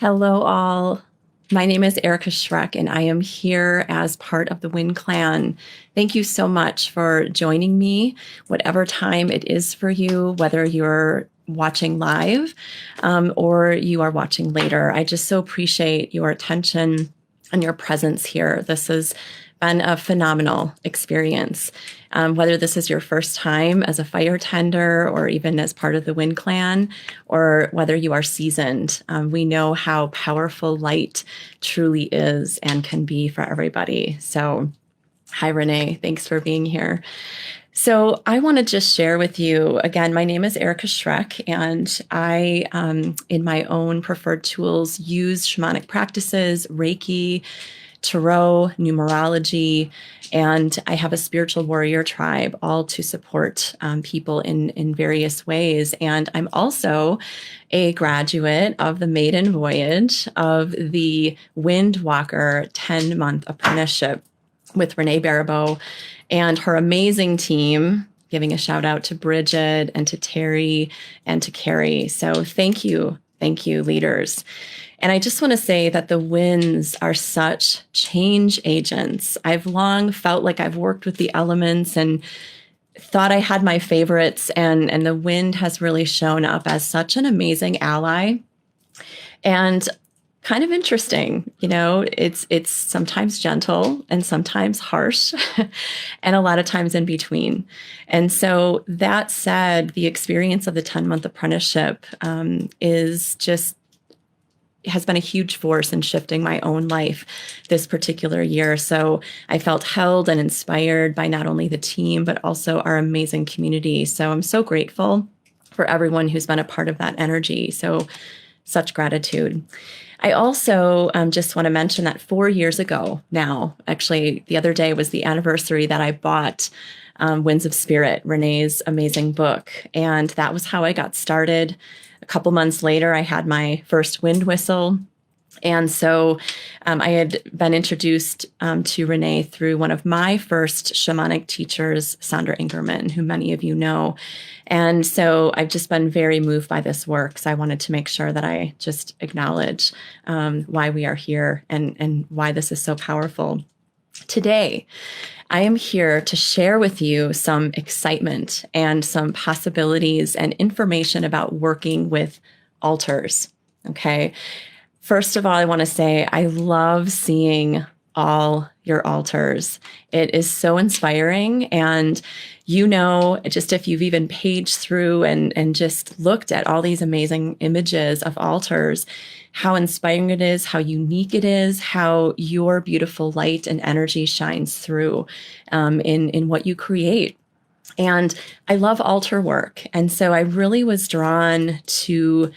Hello, all. My name is Erika Schreck, and I am here as part of the Wind Clan. Thank you so much for joining me, whatever time it is for you, whether you're watching live or you are watching later. I just so appreciate your attention and your presence here. This has been a phenomenal experience. Whether this is your first time as a fire tender or even as part of the Wind Clan, or whether you are seasoned, we know how powerful light truly is and can be for everybody. So, hi, Renee. Thanks for being here. So I want to just share with you, again, my name is Erika Schreck, and I, in my own preferred tools, use shamanic practices, Reiki, tarot, numerology, and I have a spiritual warrior tribe, all to support people in various ways. And I'm also a graduate of the maiden voyage of the Windwalker 10-month apprenticeship with Renee Baribeau and her amazing team, giving a shout out to Bridget and to Terry and to Carrie. So thank you, leaders. And I just want to say that the winds are such change agents. I've long felt like I've worked with the elements and thought I had my favorites, and the wind has really shown up as such an amazing ally and kind of interesting. You know, it's sometimes gentle and sometimes harsh and a lot of times in between. And so that said, the experience of the 10-month apprenticeship has been a huge force in shifting my own life this particular year. So I felt held and inspired by not only the team, but also our amazing community. So I'm so grateful for everyone who's been a part of that energy. So such gratitude. I also just want to mention that 4 years ago now, actually the other day was the anniversary that I bought Winds of Spirit, Renee's amazing book. And that was how I got started. A couple months later, I had my first wind whistle. And so I had been introduced to Renee through one of my first shamanic teachers, Sandra Ingerman, who many of you know. And so I've just been very moved by this work. So I wanted to make sure that I just acknowledge why we are here and why this is so powerful. Today, I am here to share with you some excitement and some possibilities and information about working with altars. Okay. First of all, I want to say I love seeing all your altars. It is so inspiring. And you know, just if you've even paged through and just looked at all these amazing images of altars, how inspiring it is, how unique it is, how your beautiful light and energy shines through in what you create. And I love altar work. And so I really was drawn to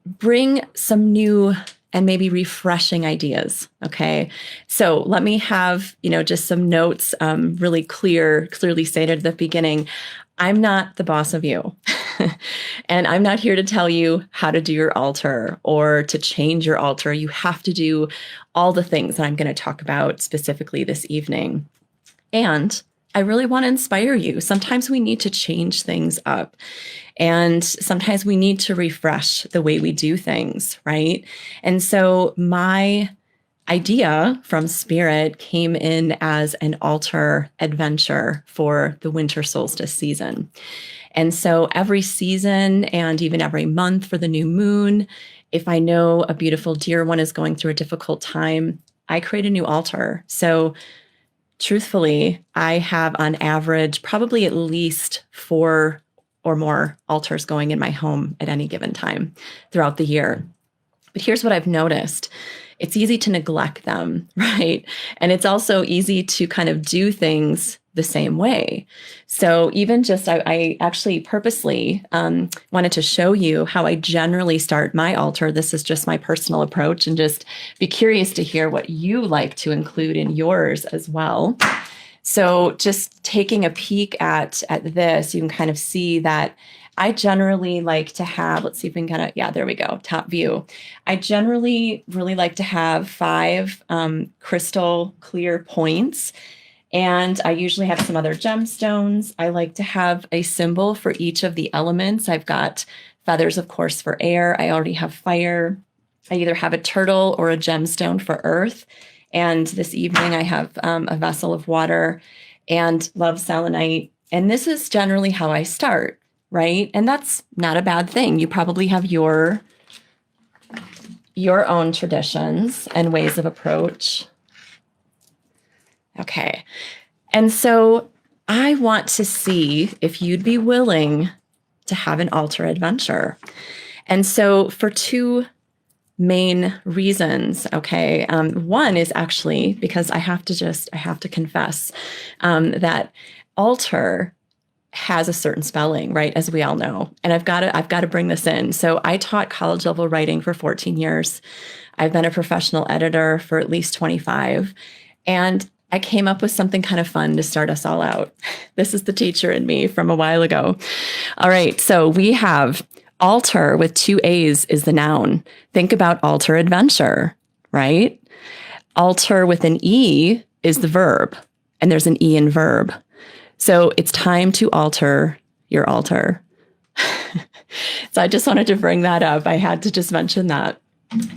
bring some new and maybe refreshing ideas. Okay. So let me have, just some notes really clearly stated at the beginning. I'm not the boss of you. And I'm not here to tell you how to do your altar or to change your altar. You have to do all the things that I'm going to talk about specifically this evening. And I really want to inspire you. Sometimes we need to change things up. And sometimes we need to refresh the way we do things, right? And so my idea from Spirit came in as an altar adventure for the winter solstice season. And so every season and even every month for the new moon, if I know a beautiful dear one is going through a difficult time, I create a new altar. So truthfully, I have on average probably at least 4 or more altars going in my home at any given time throughout the year. But here's what I've noticed. It's easy to neglect them, right? And it's also easy to kind of do things the same way. So even just, I actually purposely wanted to show you how I generally start my altar. This is just my personal approach, and just be curious to hear what you like to include in yours as well. So just taking a peek at this, you can kind of see that I generally like to have, let's see if we can there we go, top view. I generally really like to have 5 crystal clear points. And I usually have some other gemstones. I like to have a symbol for each of the elements. I've got feathers, of course, for air. I already have fire. I either have a turtle or a gemstone for earth. And this evening I have a vessel of water and love selenite. And this is generally how I start, right? And that's not a bad thing. You probably have your own traditions and ways of approach. Okay. And so I want to see if you'd be willing to have an altar adventure. And so for two main reasons, okay. One is actually because I have to confess that altar has a certain spelling, right? As we all know. And I've got to bring this in. So I taught college level writing for 14 years. I've been a professional editor for at least 25. And I came up with something kind of fun to start us all out. This is the teacher in me from a while ago. All right. So we have altar with 2 A's is the noun. Think about altar adventure, right? Altar with an E is the verb, and there's an E in verb. So it's time to alter your altar. So I just wanted to bring that up. I had to just mention that.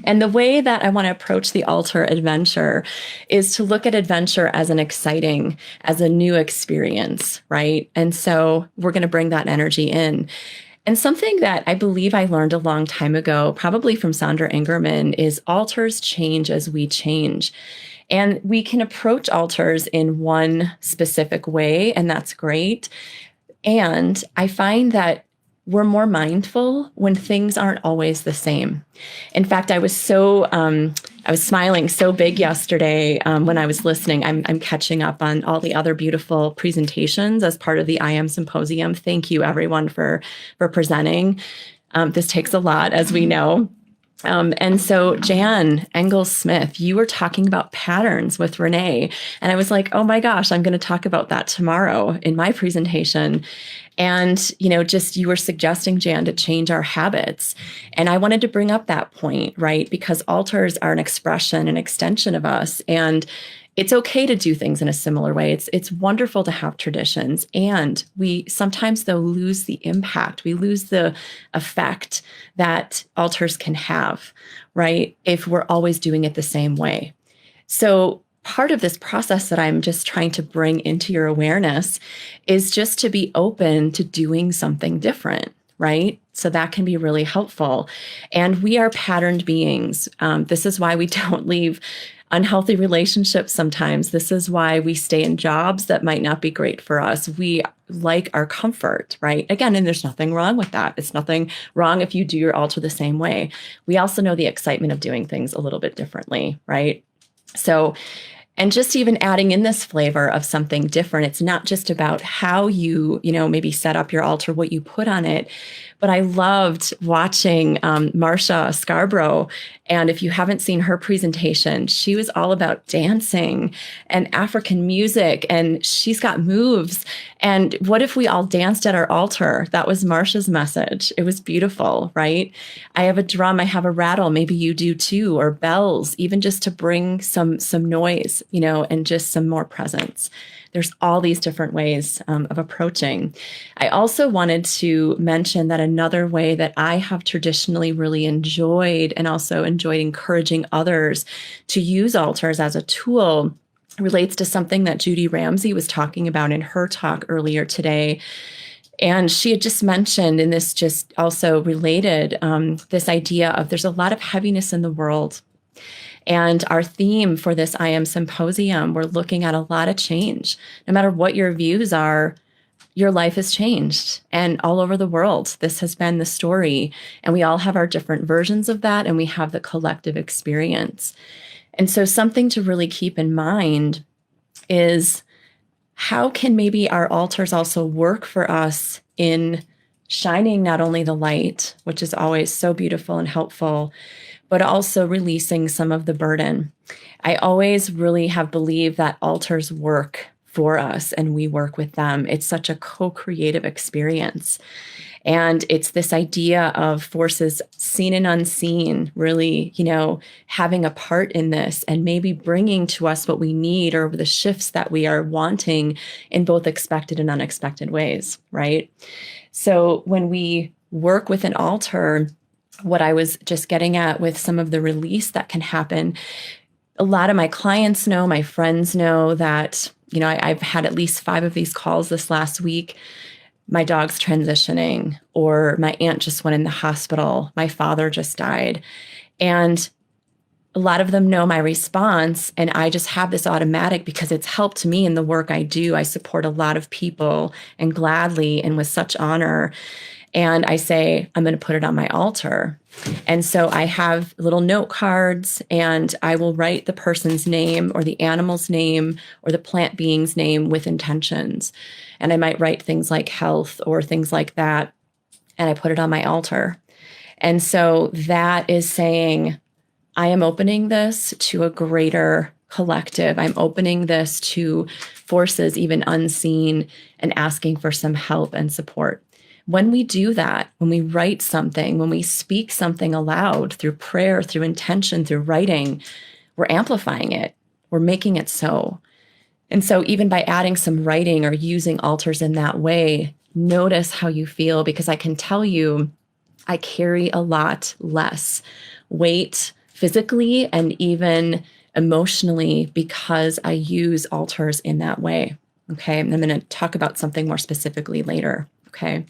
And the way that I want to approach the altar adventure is to look at adventure as as a new experience, right? And so we're going to bring that energy in. And something that I believe I learned a long time ago, probably from Sandra Ingerman, is altars change as we change. And we can approach altars in one specific way, and that's great. And I find that we're more mindful when things aren't always the same. In fact, I was smiling so big yesterday when I was listening. I'm catching up on all the other beautiful presentations as part of the I Am Symposium. Thank you, everyone, for presenting. This takes a lot, as we know. And so Jan Engels-Smith, you were talking about patterns with Renee. And I was like, oh my gosh, I'm going to talk about that tomorrow in my presentation. And, you were suggesting, Jan, to change our habits. And I wanted to bring up that point, right? Because altars are an expression, an extension of us. And it's okay to do things in a similar way. It's wonderful to have traditions. And we sometimes, though, lose the impact. We lose the effect that altars can have, right? If we're always doing it the same way. So part of this process that I'm just trying to bring into your awareness is just to be open to doing something different, right? So that can be really helpful. And we are patterned beings. This is why we don't leave unhealthy relationships sometimes. This is why we stay in jobs that might not be great for us. We like our comfort, right? Again, and there's nothing wrong with that. It's nothing wrong if you do your altar the same way. We also know the excitement of doing things a little bit differently, right? So, and just even adding in this flavor of something different, it's not just about how you maybe set up your altar, what you put on it. But I loved watching Marcia Scarborough. And if you haven't seen her presentation, she was all about dancing and African music, and she's got moves. And what if we all danced at our altar? That was Marcia's message. It was beautiful, right? I have a drum, I have a rattle, maybe you do too, or bells, even just to bring some noise, and just some more presence. There's all these different ways of approaching. I also wanted to mention that another way that I have traditionally really enjoyed and also enjoyed encouraging others to use altars as a tool relates to something that Judy Ramsey was talking about in her talk earlier today. And she had just mentioned, and this just also related, this idea of there's a lot of heaviness in the world. And our theme for this I Am Symposium, we're looking at a lot of change. No matter what your views are, your life has changed. And all over the world, this has been the story. And we all have our different versions of that, and we have the collective experience. And so something to really keep in mind is how can maybe our altars also work for us in shining not only the light, which is always so beautiful and helpful, but also releasing some of the burden. I always really have believed that altars work for us and we work with them. It's such a co-creative experience. And it's this idea of forces seen and unseen, really, having a part in this and maybe bringing to us what we need or the shifts that we are wanting in both expected and unexpected ways, right? So when we work with an altar, what I was just getting at with some of the release that can happen. A lot of my clients know, my friends know that, I've had at least 5 of these calls this last week. My dog's transitioning, or my aunt just went in the hospital. My father just died. And a lot of them know my response, and I just have this automatic because it's helped me in the work I do. I support a lot of people, and gladly and with such honor. And I say, I'm going to put it on my altar. And so I have little note cards, and I will write the person's name or the animal's name or the plant being's name with intentions. And I might write things like health or things like that. And I put it on my altar. And so that is saying, I am opening this to a greater collective. I'm opening this to forces even unseen and asking for some help and support. When we do that, when we write something, when we speak something aloud through prayer, through intention, through writing, we're amplifying it. We're making it so. And so even by adding some writing or using altars in that way, notice how you feel, because I can tell you, I carry a lot less weight physically and even emotionally because I use altars in that way. Okay. And I'm going to talk about something more specifically later. Okay.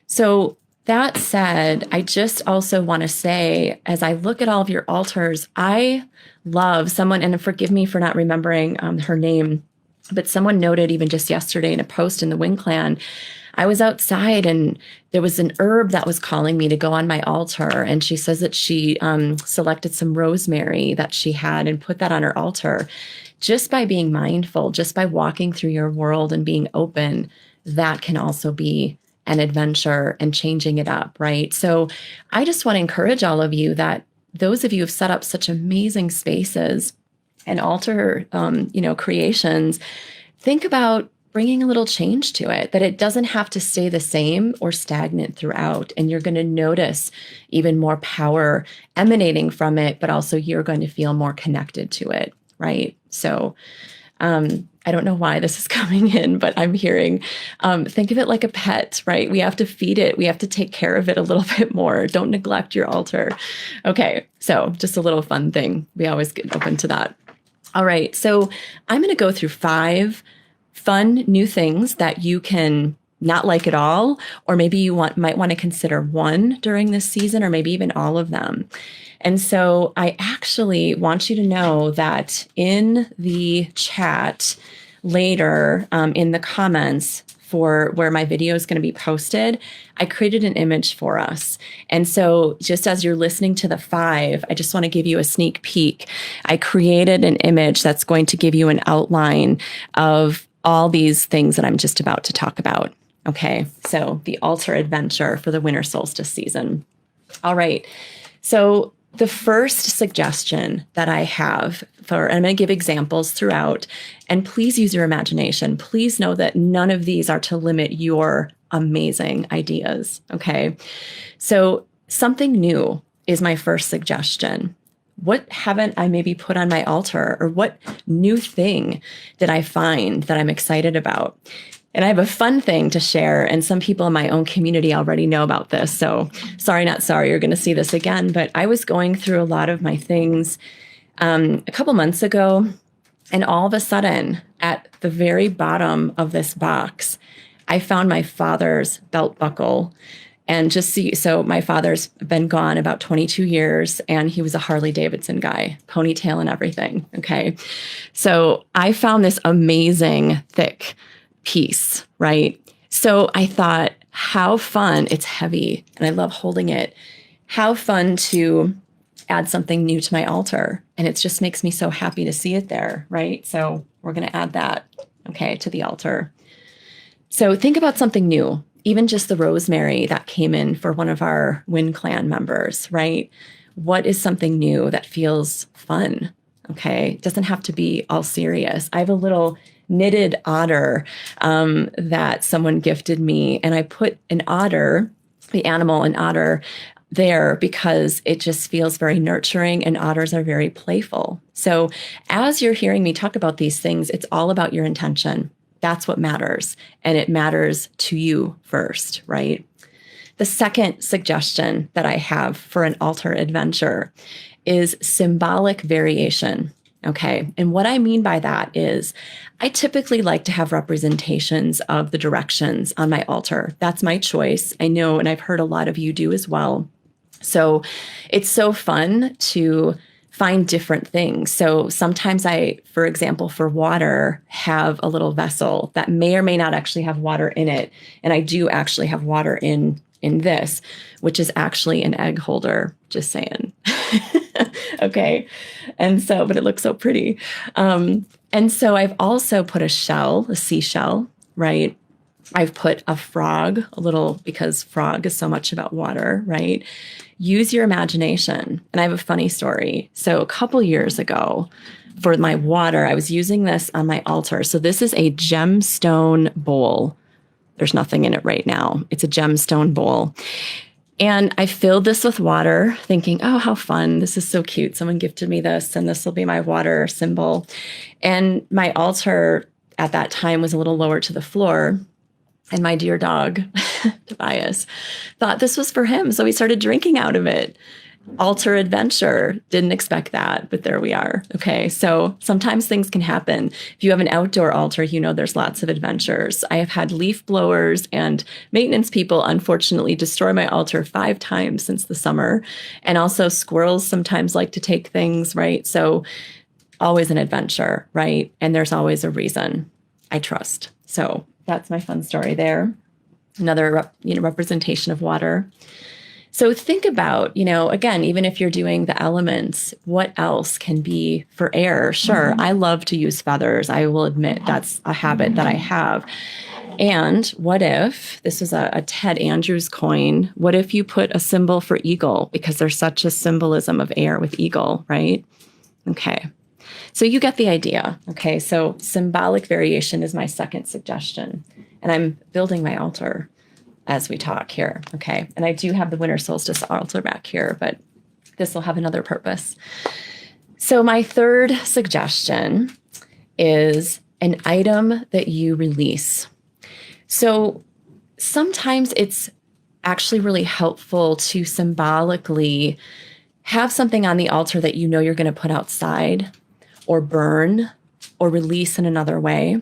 So that said, I just also want to say, as I look at all of your altars, I love someone, and forgive me for not remembering her name, but someone noted even just yesterday in a post in the Wing Clan, I was outside and there was an herb that was calling me to go on my altar. And she says that she selected some rosemary that she had and put that on her altar. Just by being mindful, just by walking through your world and being open, that can also be an adventure and changing it up, right? So I just want to encourage all of you that those of you who've set up such amazing spaces and altar, creations, think about bringing a little change to it, that it doesn't have to stay the same or stagnant throughout. And you're going to notice even more power emanating from it, but also you're going to feel more connected to it, right? So I don't know why this is coming in, but I'm hearing, think of it like a pet, right? We have to feed it. We have to take care of it a little bit more. Don't neglect your altar. Okay, so just a little fun thing. We always get open to that. All right, so I'm going to go through 5 fun new things that you can not like at all, or maybe you might want to consider one during this season, or maybe even all of them. And so I actually want you to know that in the chat later, in the comments for where my video is going to be posted, I created an image for us. And so just as you're listening to the 5, I just want to give you a sneak peek. I created an image that's going to give you an outline of all these things that I'm just about to talk about. Okay, so the altar adventure for the winter solstice season. All right, so the first suggestion that I have and I'm going to give examples throughout, and please use your imagination. Please know that none of these are to limit your amazing ideas, okay? So something new is my first suggestion. What haven't I maybe put on my altar, or what new thing did I find that I'm excited about? And I have a fun thing to share, and some people in my own community already know about this. So sorry, not sorry, you're going to see this again. But I was going through a lot of my things a couple months ago, and all of a sudden, at the very bottom of this box, I found my father's belt buckle. And so my father's been gone about 22 years, and he was a Harley Davidson guy, ponytail and everything. Okay. So I found this amazing thick piece, right? So I thought, how fun. It's heavy and I love holding it. How fun to add something new to my altar. And it just makes me so happy to see it there, right? So we're going to add that, okay, to the altar. So think about something new, even just the rosemary that came in for one of our Win Clan members, right? What is something new that feels fun? Okay. It doesn't have to be all serious. I have a little knitted otter that someone gifted me, and I put an otter, the animal, an otter there because it just feels very nurturing, and otters are very playful. So as you're hearing me talk about these things, it's all about your intention. That's what matters. And it matters to you first, right? The second suggestion that I have for an altar adventure is symbolic variation. Okay. And what I mean by that is I typically like to have representations of the directions on my altar. That's my choice. I know, and I've heard a lot of you do as well. So it's so fun to find different things. So sometimes I, for example, for water, have a little vessel that may or may not actually have water in it. And I do actually have water in this, which is actually an egg holder, just saying. Okay. And so, but it looks so pretty. And so I've also put a seashell, right? I've put a frog, because frog is so much about water, right? Use your imagination. And I have a funny story. So a couple years ago, for my water, I was using this on my altar. So this is a gemstone bowl. There's nothing in it right now. It's a gemstone bowl. And I filled this with water thinking, oh, how fun. This is so cute. Someone gifted me this and this will be my water symbol. And my altar at that time was a little lower to the floor. And my dear dog, Tobias, thought this was for him. So he started drinking out of it. Altar adventure. Didn't expect that, but there we are. Okay. So sometimes things can happen. If you have an outdoor altar, there's lots of adventures. I have had leaf blowers and maintenance people, unfortunately, destroy my altar 5 times since the summer. And also squirrels sometimes like to take things, right? So always an adventure, right? And there's always a reason. I trust. So that's my fun story there. Another, representation of water. So think about, again, even if you're doing the elements, what else can be for air? Sure, I love to use feathers. I will admit that's a habit that I have. And what if, this is a Ted Andrews coin, what if you put a symbol for eagle? Because there's such a symbolism of air with eagle, right? Okay. So you get the idea. Okay. So symbolic variation is my second suggestion. And I'm building my altar as we talk here. Okay. And I do have the winter solstice altar back here, but this will have another purpose. So my third suggestion is an item that you release. So sometimes it's actually really helpful to symbolically have something on the altar that you're going to put outside or burn or release in another way.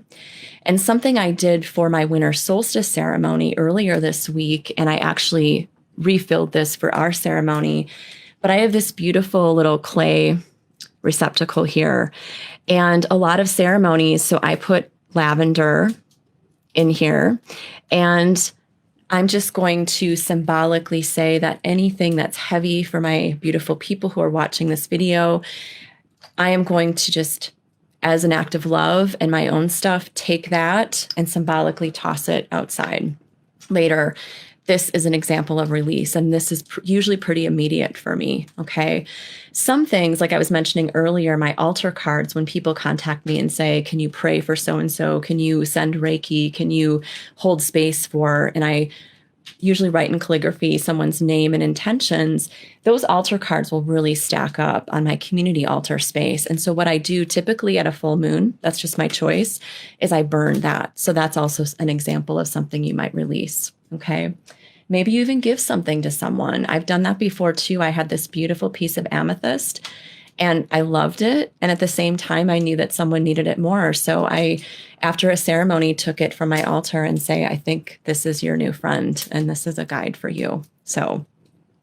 And something I did for my winter solstice ceremony earlier this week, and I actually refilled this for our ceremony, but I have this beautiful little clay receptacle here and a lot of ceremonies. So I put lavender in here, and I'm just going to symbolically say that anything that's heavy for my beautiful people who are watching this video, I am going to just, as an act of love and my own stuff, take that and symbolically toss it outside later. This is an example of release, and this is usually pretty immediate for me, okay? Some things, like I was mentioning earlier, my altar cards, when people contact me and say, can you pray for so-and-so? Can you send Reiki? Can you hold space for? And I usually write in calligraphy someone's name and intentions. Those altar cards will really stack up on my community altar space. And so what I do typically at a full moon, that's just my choice, is I burn that. So that's also an example of something you might release. Okay. Maybe you even give something to someone. I've done that before too. I had this beautiful piece of amethyst and I loved it. And at the same time, I knew that someone needed it more. So I, after a ceremony, took it from my altar and say, I think this is your new friend and this is a guide for you. So,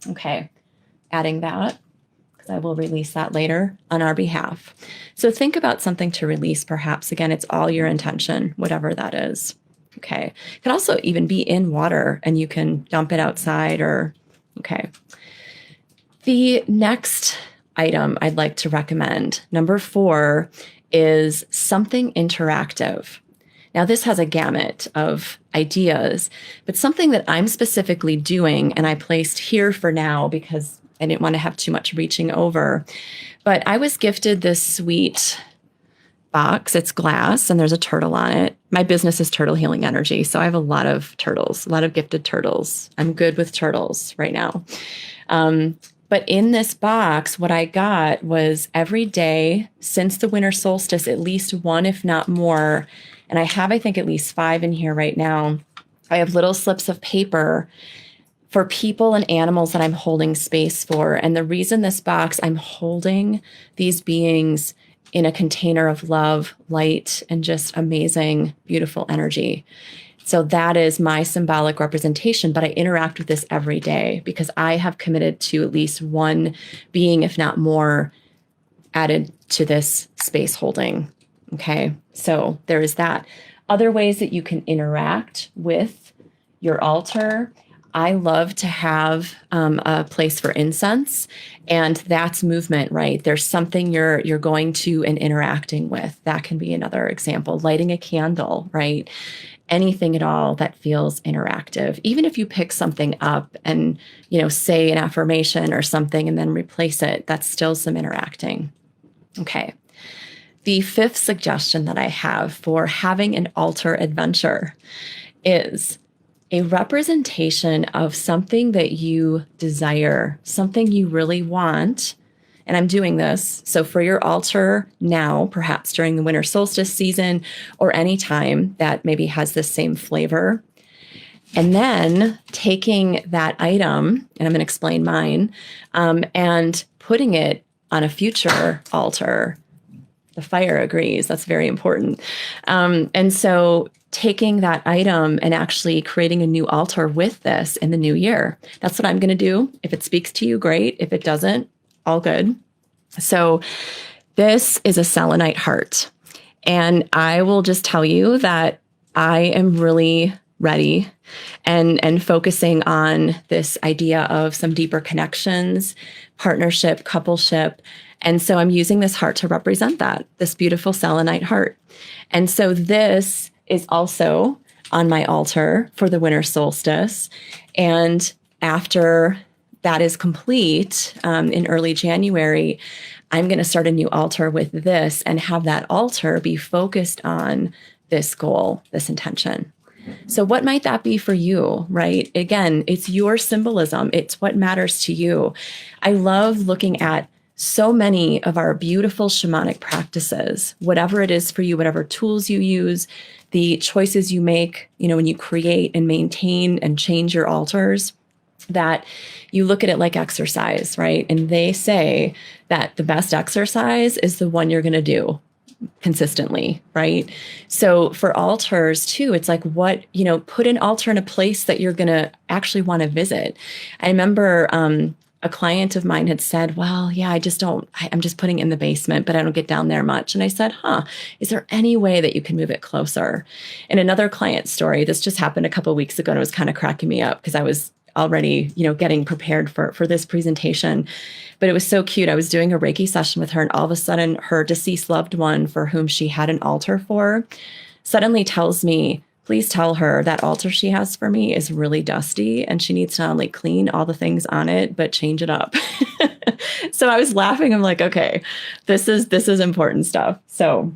okay, adding that, because I will release that later on our behalf. So think about something to release, perhaps. Again, it's all your intention, whatever that is. Okay. It can also even be in water and you can dump it outside or, okay. The next item I'd like to recommend, number 4, is something interactive. Now, this has a gamut of ideas, but something that I'm specifically doing, and I placed here for now because I didn't want to have too much reaching over, but I was gifted this sweet box. It's glass and there's a turtle on it. My business is Turtle Healing Energy, so I have a lot of turtles, a lot of gifted turtles. I'm good with turtles right now. But in this box, what I got was every day since the winter solstice, at least one, if not more, and I have, I think, at least 5 in here right now. I have little slips of paper for people and animals that I'm holding space for. And the reason this box, I'm holding these beings in a container of love, light, and just amazing, beautiful energy. So that is my symbolic representation, but I interact with this every day because I have committed to at least one being, if not more, added to this space holding. Okay, so there is that. Other ways that you can interact with your altar. I love to have a place for incense, and that's movement, right? There's something you're going to and interacting with. That can be another example. Lighting a candle, right? Anything at all that feels interactive. Even if you pick something up and, say an affirmation or something and then replace it, that's still some interacting. Okay. The fifth suggestion that I have for having an altar adventure is a representation of something that you desire, something you really want. And I'm doing this. So for your altar now, perhaps during the winter solstice season or any time that maybe has this same flavor. And then taking that item, and I'm going to explain mine, and putting it on a future altar. The fire agrees. That's very important. And so taking that item and actually creating a new altar with this in the new year. That's what I'm going to do. If it speaks to you, great. If it doesn't, all good. So this is a selenite heart. And I will just tell you that I am really ready and focusing on this idea of some deeper connections, partnership, coupleship. And so I'm using this heart to represent that, this beautiful selenite heart. And so this is also on my altar for the winter solstice. And after that is complete in early January, I'm going to start a new altar with this and have that altar be focused on this goal, this intention. So what might that be for you, right? Again, it's your symbolism. It's what matters to you. I love looking at so many of our beautiful shamanic practices, whatever it is for you, whatever tools you use, the choices you make, when you create and maintain and change your altars, that you look at it like exercise, right? And they say that the best exercise is the one you're going to do consistently, right? So for altars too, it's like put an altar in a place that you're going to actually want to visit. I remember a client of mine had said, well, yeah, I'm just putting it in the basement, but I don't get down there much. And I said, is there any way that you can move it closer? And another client story, this just happened a couple of weeks ago and it was kind of cracking me up because I was already, getting prepared for this presentation. But it was so cute. I was doing a Reiki session with her and all of a sudden her deceased loved one for whom she had an altar for suddenly tells me, please tell her that altar she has for me is really dusty and she needs to not only clean all the things on it, but change it up. So I was laughing. I'm like, okay, this is important stuff. So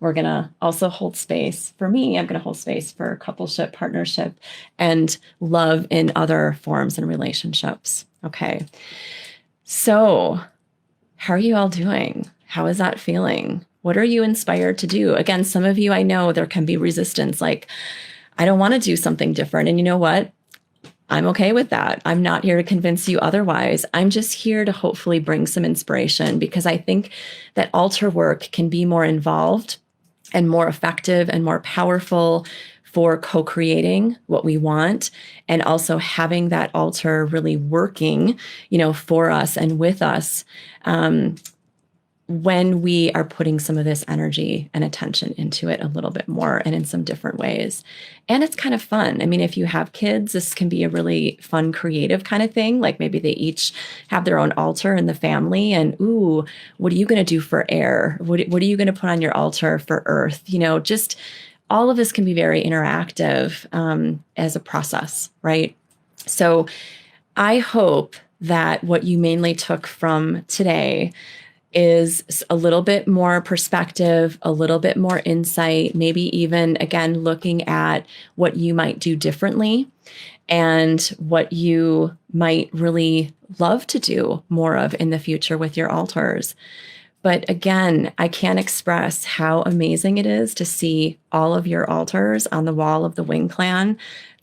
we're going to also hold space for me. I'm going to hold space for coupleship, partnership, and love in other forms and relationships. Okay. So how are you all doing? How is that feeling? What are you inspired to do? Again, some of you, I know there can be resistance, like, I don't want to do something different. And you know what? I'm okay with that. I'm not here to convince you otherwise. I'm just here to hopefully bring some inspiration because I think that altar work can be more involved and more effective and more powerful for co-creating what we want and also having that altar really working, for us and with us when we are putting some of this energy and attention into it a little bit more and in some different ways. And it's kind of fun. I mean, if you have kids, this can be a really fun, creative kind of thing. Like maybe they each have their own altar in the family and, what are you going to do for air? What are you going to put on your altar for earth? Just all of this can be very interactive as a process, right? So I hope that what you mainly took from today is a little bit more perspective, a little bit more insight, maybe even, again, looking at what you might do differently and what you might really love to do more of in the future with your altars. But again, I can't express how amazing it is to see all of your altars on the wall of the Wing Clan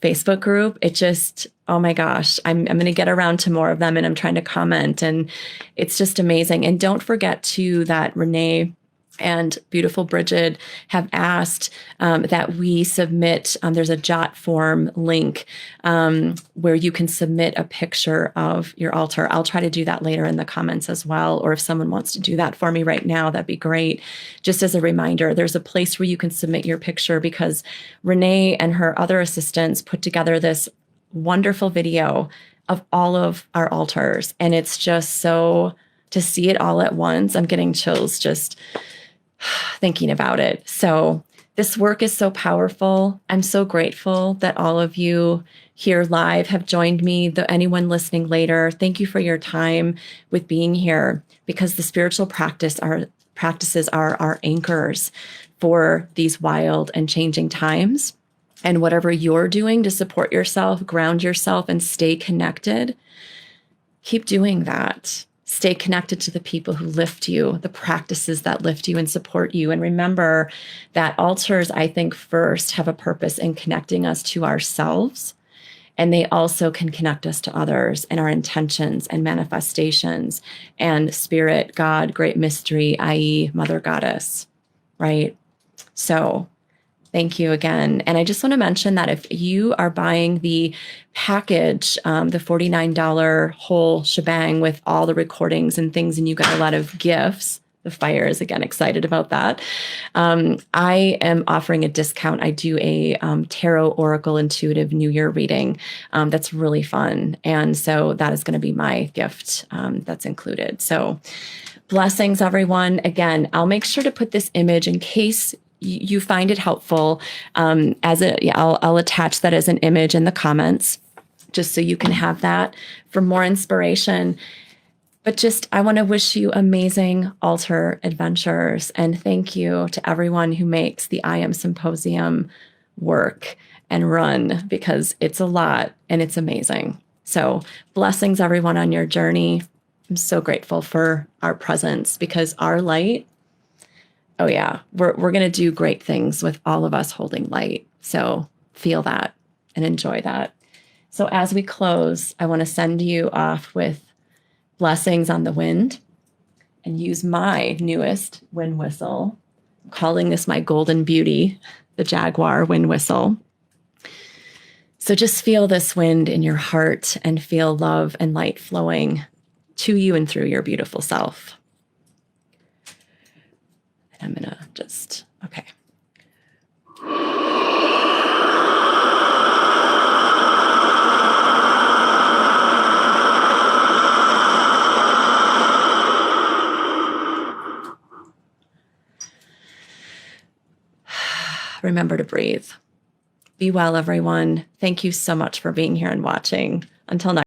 Facebook group. It just, oh my gosh, I'm going to get around to more of them, and I'm trying to comment, and it's just amazing. And don't forget too that Renee and beautiful Bridget have asked that we submit, there's a Jot form link where you can submit a picture of your altar. I'll try to do that later in the comments as well. Or if someone wants to do that for me right now, that'd be great. Just as a reminder, there's a place where you can submit your picture, because Renee and her other assistants put together this wonderful video of all of our altars. And it's just so, to see it all at once, I'm getting chills just thinking about it. So this work is so powerful. I'm so grateful that all of you here live have joined me. Anyone listening later, thank you for your time with being here, because the spiritual practices are our anchors for these wild and changing times. And whatever you're doing to support yourself, ground yourself, and stay connected, keep doing that. Stay connected to the people who lift you, the practices that lift you and support you. And remember that altars, I think, first have a purpose in connecting us to ourselves. And they also can connect us to others and our intentions and manifestations and spirit, God, great mystery, i.e., Mother Goddess, right? So thank you again. And I just want to mention that if you are buying the package, the $49 whole shebang with all the recordings and things, and you got a lot of gifts, the fire is again excited about that. I am offering a discount. I do a Tarot Oracle Intuitive New Year reading that's really fun. And so that is going to be my gift that's included. So blessings, everyone. Again, I'll make sure to put this image in case you find it helpful. I'll attach that as an image in the comments, just so you can have that for more inspiration. But just, I want to wish you amazing altar adventures, and thank you to everyone who makes the I Am Symposium work and run, because it's a lot and it's amazing. So blessings, everyone, on your journey. I'm so grateful for our presence, because our light, oh yeah, we're going to do great things with all of us holding light. So feel that and enjoy that. So as we close, I want to send you off with blessings on the wind, and use my newest wind whistle. I'm calling this my golden beauty, the Jaguar wind whistle. So just feel this wind in your heart and feel love and light flowing to you and through your beautiful self. I'm going to just, okay. Remember to breathe. Be well, everyone. Thank you so much for being here and watching. Until next time.